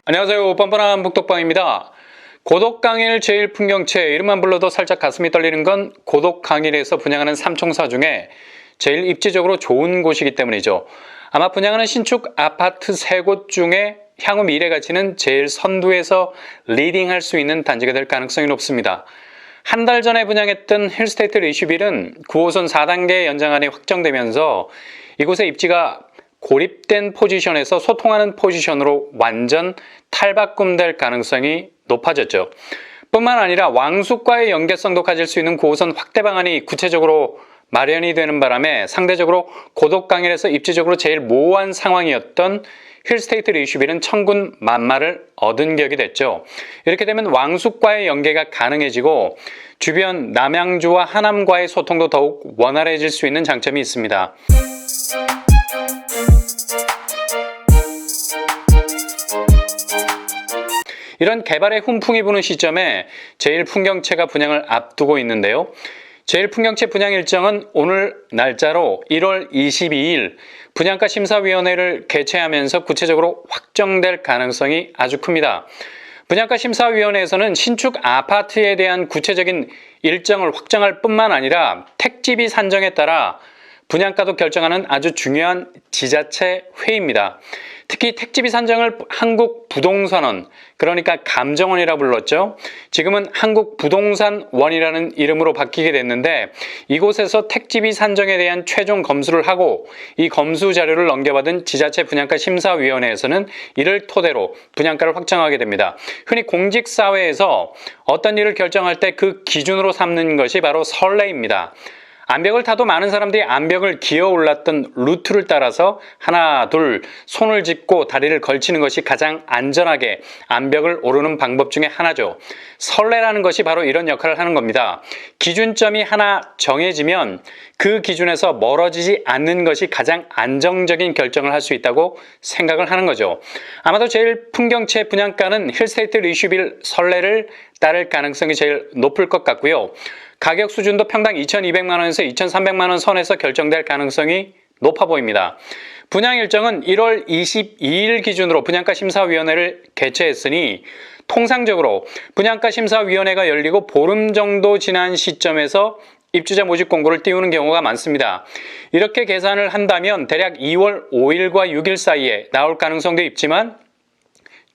안녕하세요. 뻔뻔한 북독방입니다. 고독강일 제1풍경채, 이름만 불러도 살짝 가슴이 떨리는 건 고독강일에서 분양하는 3총사 중에 제일 입지적으로 좋은 곳이기 때문이죠. 아마 분양하는 신축 아파트 3곳 중에 향후 미래 가치는 제일 선두에서 리딩할 수 있는 단지가 될 가능성이 높습니다. 한 달 전에 분양했던 힐스테이트 리슈빌은 9호선 4단계 연장안이 확정되면서 이곳의 입지가 고립된 포지션에서 소통하는 포지션으로 완전 탈바꿈될 가능성이 높아졌죠. 뿐만 아니라 왕숙과의 연계성도 가질 수 있는 9호선 확대 방안이 구체적으로 마련이 되는 바람에 상대적으로 고독강일에서 입지적으로 제일 모호한 상황이었던 힐스테이트 리슈빌은 천군 만마를 얻은 격이 됐죠. 이렇게 되면 왕숙과의 연계가 가능해지고 주변 남양주와 하남과의 소통도 더욱 원활해질 수 있는 장점이 있습니다. 이런 개발의 훈풍이 부는 시점에 제1풍경채가 분양을 앞두고 있는데요. 제1풍경채 분양 일정은 오늘 날짜로 1월 22일 분양가 심사위원회를 개최하면서 구체적으로 확정될 가능성이 아주 큽니다. 분양가 심사위원회에서는 신축 아파트에 대한 구체적인 일정을 확정할 뿐만 아니라 택지비 산정에 따라 분양가도 결정하는 아주 중요한 지자체 회의입니다. 특히 택지비 산정을 한국부동산원, 그러니까 감정원이라 불렀죠. 지금은 한국부동산원이라는 이름으로 바뀌게 됐는데 이곳에서 택지비 산정에 대한 최종 검수를 하고 이 검수 자료를 넘겨받은 지자체 분양가 심사위원회에서는 이를 토대로 분양가를 확정하게 됩니다. 흔히 공직사회에서 어떤 일을 결정할 때 그 기준으로 삼는 것이 바로 선례입니다. 암벽을 타도 많은 사람들이 암벽을 기어 올랐던 루트를 따라서 하나, 둘, 손을 짚고 다리를 걸치는 것이 가장 안전하게 암벽을 오르는 방법 중에 하나죠. 선례라는 것이 바로 이런 역할을 하는 겁니다. 기준점이 하나 정해지면 그 기준에서 멀어지지 않는 것이 가장 안정적인 결정을 할 수 있다고 생각을 하는 거죠. 아마도 제일 풍경채 분양가는 힐스테이트 리슈빌 선례를 따를 가능성이 제일 높을 것 같고요. 가격 수준도 평당 2,200만 원에서 2,300만 원 선에서 결정될 가능성이 높아 보입니다. 분양 일정은 1월 22일 기준으로 분양가 심사위원회를 개최했으니 통상적으로 분양가 심사위원회가 열리고 보름 정도 지난 시점에서 입주자 모집 공고를 띄우는 경우가 많습니다. 이렇게 계산을 한다면 대략 2월 5일과 6일 사이에 나올 가능성도 있지만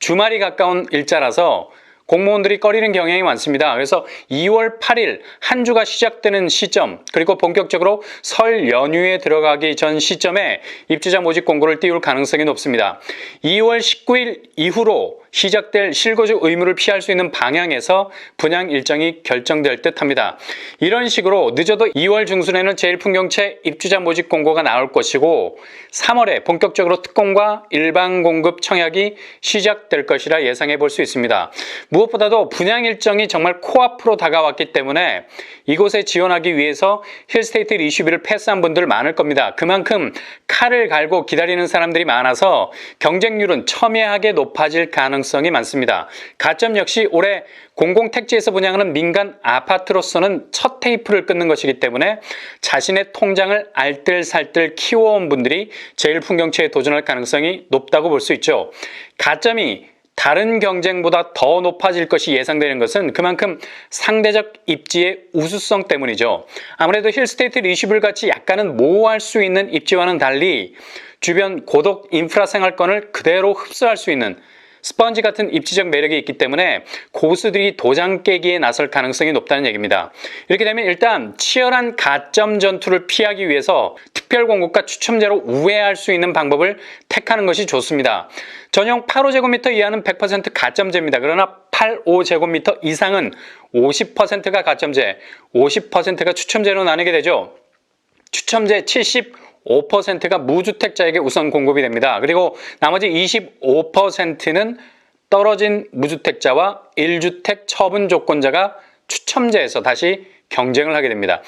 주말이 가까운 일자라서 공무원들이 꺼리는 경향이 많습니다. 그래서 2월 8일 한 주가 시작되는 시점, 그리고 본격적으로 설 연휴에 들어가기 전 시점에 입주자 모집 공고를 띄울 가능성이 높습니다. 2월 19일 이후로 시작될 실거주 의무를 피할 수 있는 방향에서 분양 일정이 결정될 듯합니다. 이런 식으로 늦어도 2월 중순에는 제1풍경채 입주자 모집 공고가 나올 것이고 3월에 본격적으로 특공과 일반 공급 청약이 시작될 것이라 예상해 볼 수 있습니다. 무엇보다도 분양 일정이 정말 코앞으로 다가왔기 때문에 이곳에 지원하기 위해서 힐스테이트 리슈빌을 패스한 분들 많을 겁니다. 그만큼 칼을 갈고 기다리는 사람들이 많아서 경쟁률은 첨예하게 높아질 가능성이 많습니다. 가점 역시 올해 공공택지에서 분양하는 민간 아파트로서는 첫 테이프를 끊는 것이기 때문에 자신의 통장을 알뜰살뜰 키워온 분들이 제1풍경채에 도전할 가능성이 높다고 볼 수 있죠. 가점이 다른 경쟁보다 더 높아질 것이 예상되는 것은 그만큼 상대적 입지의 우수성 때문이죠. 아무래도 힐스테이트 리슈빌 같이 약간은 모호할 수 있는 입지와는 달리 주변 고독 인프라 생활권을 그대로 흡수할 수 있는 스펀지 같은 입지적 매력이 있기 때문에 고수들이 도장 깨기에 나설 가능성이 높다는 얘기입니다. 이렇게 되면 일단 치열한 가점 전투를 피하기 위해서 특별 공고가 추첨제로 우회할 수 있는 방법을 택하는 것이 좋습니다. 전용 8호제곱미터 이하는 100% 가점제입니다. 그러나 85제곱미터 이상은 50%가 가점제, 50%가 추첨제로 나뉘게 되죠. 추첨제 5%가 무주택자에게 우선 공급이 됩니다. 그리고 나머지 25%는 떨어진 무주택자와 1주택 처분 조건자가 추첨제에서 다시 경쟁을 하게 됩니다.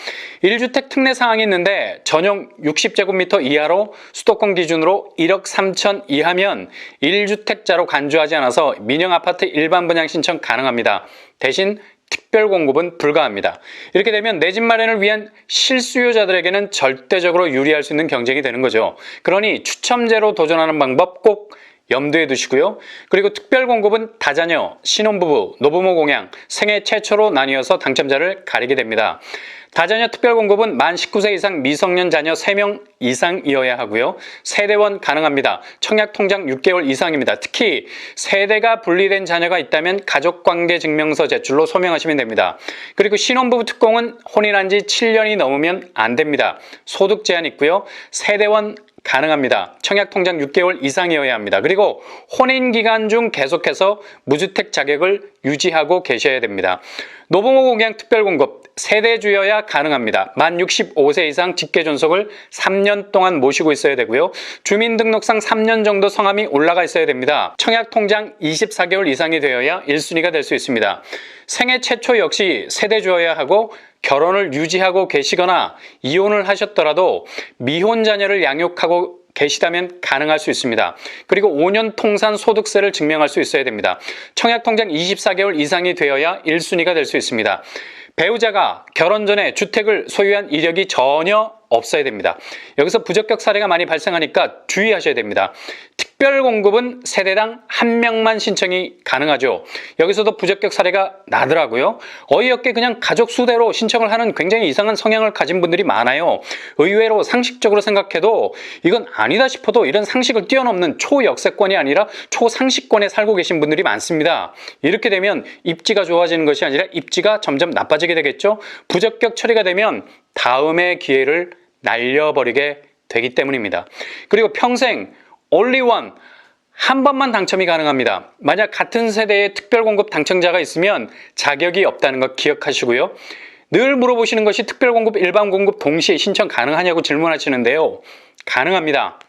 1주택 특례 사항이 있는데 전용 60제곱미터 이하로 수도권 기준으로 1억 3천 이하면 1주택자로 간주하지 않아서 민영아파트 일반 분양 신청 가능합니다. 대신 특별 공급은 불가합니다. 이렇게 되면 내 집 마련을 위한 실수요자들에게는 절대적으로 유리할 수 있는 경쟁이 되는 거죠. 그러니 추첨제로 도전하는 방법 꼭 염두에 두시고요. 그리고 특별 공급은 다자녀, 신혼부부, 노부모 공양, 생애 최초로 나뉘어서 당첨자를 가리게 됩니다. 다자녀 특별 공급은 만 19세 이상 미성년 자녀 3명 이상이어야 하고요. 세대원 가능합니다. 청약 통장 6개월 이상입니다. 특히 세대가 분리된 자녀가 있다면 가족관계 증명서 제출로 소명하시면 됩니다. 그리고 신혼부부 특공은 혼인한 지 7년이 넘으면 안 됩니다. 소득 제한 있고요. 세대원 가능합니다. 청약 통장 6개월 이상이어야 합니다. 그리고 혼인 기간 중 계속해서 무주택 자격을 유지하고 계셔야 됩니다. 노부모 공양 특별 공급 세대주여야 가능합니다. 만 65세 이상 직계 존속을 3년 동안 모시고 있어야 되고요. 주민등록상 3년 정도 성함이 올라가 있어야 됩니다. 청약 통장 24개월 이상이 되어야 1순위가 될 수 있습니다. 생애 최초 역시 세대주여야 하고 결혼을 유지하고 계시거나 이혼을 하셨더라도 미혼 자녀를 양육하고 계시다면 가능할 수 있습니다. 그리고 5년 통산 소득세를 증명할 수 있어야 됩니다. 청약 통장 24개월 이상이 되어야 1순위가 될 수 있습니다. 배우자가 결혼 전에 주택을 소유한 이력이 전혀 없어야 됩니다. 여기서 부적격 사례가 많이 발생하니까 주의하셔야 됩니다. 특별 공급은 세대당 1명만 신청이 가능하죠. 여기서도 부적격 사례가 나더라고요. 어이없게 그냥 가족 수대로 신청을 하는 굉장히 이상한 성향을 가진 분들이 많아요. 의외로 상식적으로 생각해도 이건 아니다 싶어도 이런 상식을 뛰어넘는 초역세권이 아니라 초상식권에 살고 계신 분들이 많습니다. 이렇게 되면 입지가 좋아지는 것이 아니라 입지가 점점 나빠지게 되겠죠. 부적격 처리가 되면 다음의 기회를 날려버리게 되기 때문입니다. 그리고 평생 only one 한 번만 당첨이 가능합니다. 만약 같은 세대의 특별 공급 당첨자가 있으면 자격이 없다는 것 기억하시고요. 늘 물어보시는 것이 특별 공급, 일반 공급 동시에 신청 가능하냐고 질문하시는데요. 가능합니다.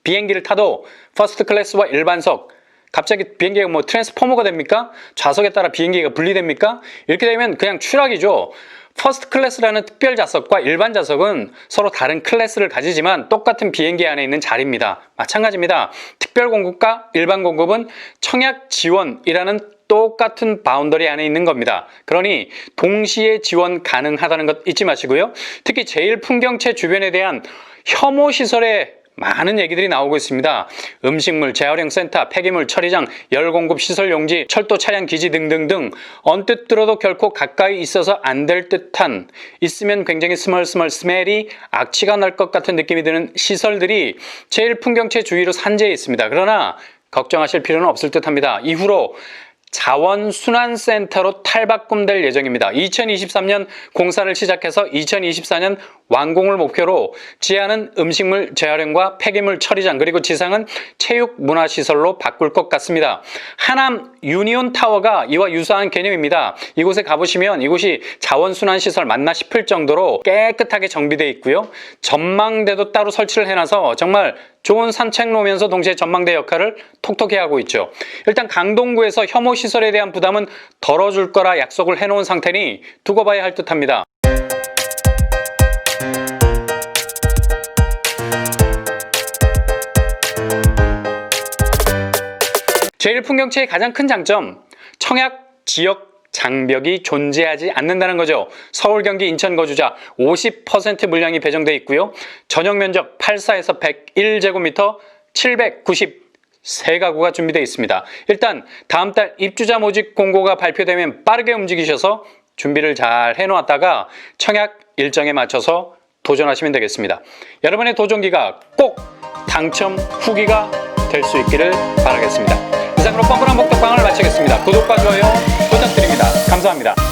비행기를 타도 퍼스트 클래스와 일반석 갑자기 비행기가 뭐 트랜스포머가 됩니까? 좌석에 따라 비행기가 분리됩니까? 이렇게 되면 그냥 추락이죠. 퍼스트 클래스라는 특별 좌석과 일반 좌석은 서로 다른 클래스를 가지지만 똑같은 비행기 안에 있는 자리입니다. 마찬가지입니다. 특별 공급과 일반 공급은 청약 지원이라는 똑같은 바운더리 안에 있는 겁니다. 그러니 동시에 지원 가능하다는 것 잊지 마시고요. 특히 제1풍경채 주변에 대한 혐오 시설에 많은 얘기들이 나오고 있습니다. 음식물, 재활용 센터, 폐기물 처리장, 열공급 시설 용지, 철도 차량 기지 등등등 언뜻 들어도 결코 가까이 있어서 안 될 듯한 있으면 굉장히 스멀스멀 스멜이 악취가 날 것 같은 느낌이 드는 시설들이 제1풍경채 주위로 산재해 있습니다. 그러나 걱정하실 필요는 없을 듯합니다. 이후로 자원순환센터로 탈바꿈될 예정입니다. 2023년 공사를 시작해서 2024년 완공을 목표로 지하는 음식물 재활용과 폐기물 처리장 그리고 지상은 체육문화시설로 바꿀 것 같습니다. 하남 유니온타워가 이와 유사한 개념입니다. 이곳에 가보시면 이곳이 자원순환시설 맞나 싶을 정도로 깨끗하게 정비되어 있고요. 전망대도 따로 설치를 해놔서 정말 좋은 산책로면서 동시에 전망대 역할을 톡톡히 하고 있죠. 일단 강동구에서 혐오시설에 대한 부담은 덜어줄 거라 약속을 해놓은 상태니 두고 봐야 할 듯합니다. 제1풍경채의 가장 큰 장점, 청약 지역 장벽이 존재하지 않는다는 거죠. 서울, 경기, 인천 거주자 50% 물량이 배정되어 있고요. 전용 면적 84에서 101제곱미터 793가구가 준비되어 있습니다. 일단 다음 달 입주자 모집 공고가 발표되면 빠르게 움직이셔서 준비를 잘 해놓았다가 청약 일정에 맞춰서 도전하시면 되겠습니다. 여러분의 도전기가 꼭 당첨 후기가 될 수 있기를 바라겠습니다. 이상으로 뻔뻔한 목덕방을 마치겠습니다. 구독과 좋아요 부탁드립니다. 감사합니다.